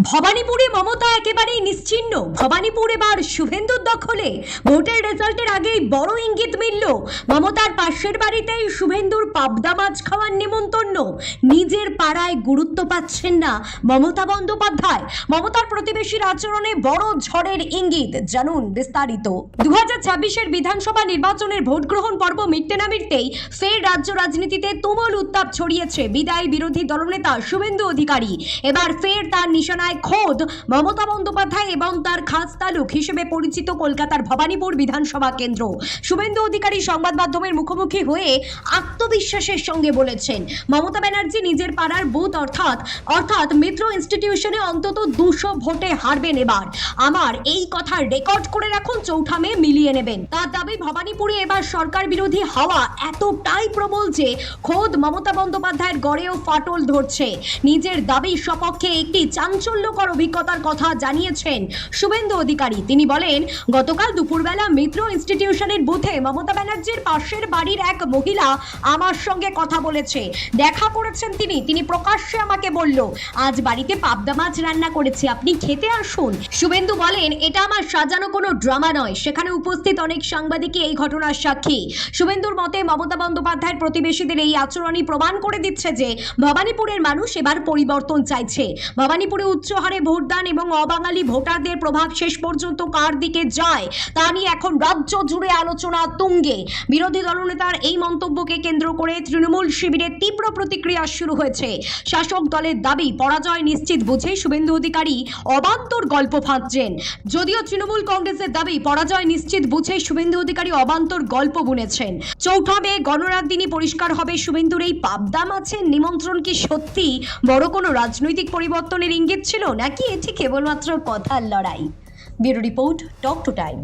ভবানীপুরে মমতা একেবারেই নিশ্চিহ্ন। ভবানীপুর এবার শুভেন্দুর দখলে। ভোটের রেজাল্টের আগেই বড় ইঙ্গিত মিলল। মমতার পাশের বাড়িতেই শুভেন্দুর পাবদা মাছ খাওয়ার নেমন্তন্ন। নিজের পাড়ায় গুরুত্ব পাচ্ছেন না মমতা বন্দ্যোপাধ্যায়। মমতার প্রতিবেশীর আচরণে বড় ঝড়ের ইঙ্গিত। জানুন বিস্তারিত। 2026-এর বিধানসভা নির্বাচনের ভোট গ্রহণ পর্ব মিটতে না মিটতেই ফের রাজ্য রাজনীতিতে তুমুল উত্তাপ ছড়িয়েছে বিদায়ী বিরোধী দলনেতা শুভেন্দু অধিকারী। এবার ফের তার নিশানায় খোদ মমতা বন্দ্যোপাধ্যায় এবং তার খাস তালুক হিসেবে পরিচিত কলকাতার ভবানীপুর বিধানসভা কেন্দ্র। শুভেন্দু অধিকারী সংবাদ মাধ্যমের মুখোমুখি হয়ে আত্মবিশ্বাসের সঙ্গে বলেছেন, মমতা ব্যানার্জি নিজের পাড়ার বুথ অর্থাৎ মিত্র ইনস্টিটিউশনে অন্তত 200 ভোটে হারবেন এবার। আমার এই কথা রেকর্ড করে রাখুন, চৌঠা মে মিলিয়ে নেবেন। তার দাবি, ভবানীপুরে এবার সরকার বিরোধী হাওয়া এতটাই প্রবল যে খোদ মমতা বন্দ্যোপাধ্যায়ের গড়েও ফাটল ধরছে। নিজের দাবির সপক্ষে একটি চাঞ্চল্যকর অভিজ্ঞতার কথা জানিয়েছেন শুভেন্দু অধিকারী। তিনি বলেন, গতকাল দুপুরবেলা মিত্র ইনস্টিটিউশনের বুথে মমতা ব্যানার্জির পাশের বাড়ির এক মহিলা আমার সঙ্গে কথা বলেছে, দেখা করেছেন তিনি প্রকাশ্যে আমাকে বলল, আজ বাড়িতে পাবদা মাছ রান্না করেছি, আপনি খেতে আসুন। শুভেন্দু বলেন, এটা আমার সাজানো কোনো ড্রামা নয়। সেখানে উপস্থিত অনেক সাংবাদিকই এই ঘটনার সাক্ষী। শুভেন্দুর মতে মমতা বন্দ্যোপাধ্যায়ের প্রতিবেশীদের এই আচরণই প্রমাণ করে দিচ্ছে যে ভবানীপুরের মানুষ এবার পরিবর্তন চাইছে। ভবানীপুরে উচ্চ হারে ভোটদান এবং অবাঙালি ভোটারদের প্রভাব শেষ পর্যন্ত কার দিকে যায় তা নিয়ে এখন রাজ্য জুড়ে আলোচনা তুঙ্গে। বিরোধী দলনেতার এই মন্তব্যকে কেন্দ্র করে তৃণমূল শিবিরের তীব্র প্রতিক্রিয়া শুরু হয়েছে। শাসক দলের দাবি, পরাজয় নিশ্চিত বুঝে শুভেন্দু অধিকারী অবান্তর গল্প ফাঁদছেন। যদিও তৃণমূল কংগ্রেসের দাবি, পরাজয় নিশ্চিত বুঝে শুভেন্দু অধিকারী অবান্তর গল্প বুনেছেন। চৌঠা মে গণরার দিনই পরিষ্কার হবে শুভেন্দুর এই পাবদা মাছের নিমন্ত্রণ কি সত্যি বড় কোনো রাজনৈতিক পরিবর্তনের ইঙ্গিত ছিল, নাকি এটি কেবলমাত্র কথার লড়াই। Bureau report, talk to time.